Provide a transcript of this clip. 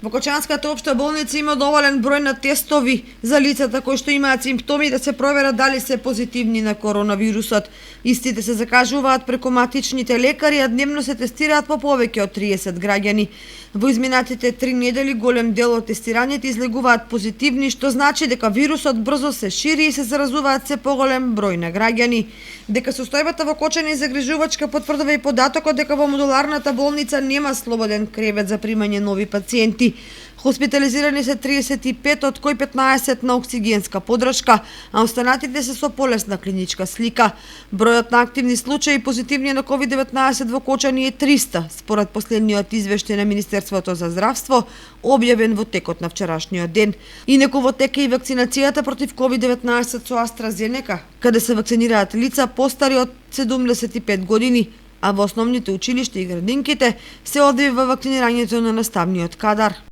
Во Кочанската општа болница има доволен број на тестови за лицата кои што имаат симптоми да се проверат дали се позитивни на коронавирусот. Истите се закажуваат преку матичните лекари, а дневно се тестираат по повеќе од 30 граѓани. Во изминатите 3 недели голем дел од тестираните излегуваат позитивни, што значи дека вирусот брзо се шири и се заразуваат се поголем број на граѓани. Дека состојбата во Кочани е загрижувачка потврдува и податокот дека во модуларната болница нема слободен кревет за примање нови пациенти. Хоспитализирани се 35, од кои 15 на оксигенска подршка, а останатите се со полесна клиничка слика. Бројот на активни случаи позитивни на COVID-19 во Кочани е 300, според последниот извештај на Министерството за здравство, објавен во текот на вчерашниот ден. Инаку во тек е и вакцинацијата против COVID-19 со AstraZeneca, каде се вакцинираат лица постари од 75 години, а во основните училишта и градинките се одвива вакцинирањето на наставниот кадар.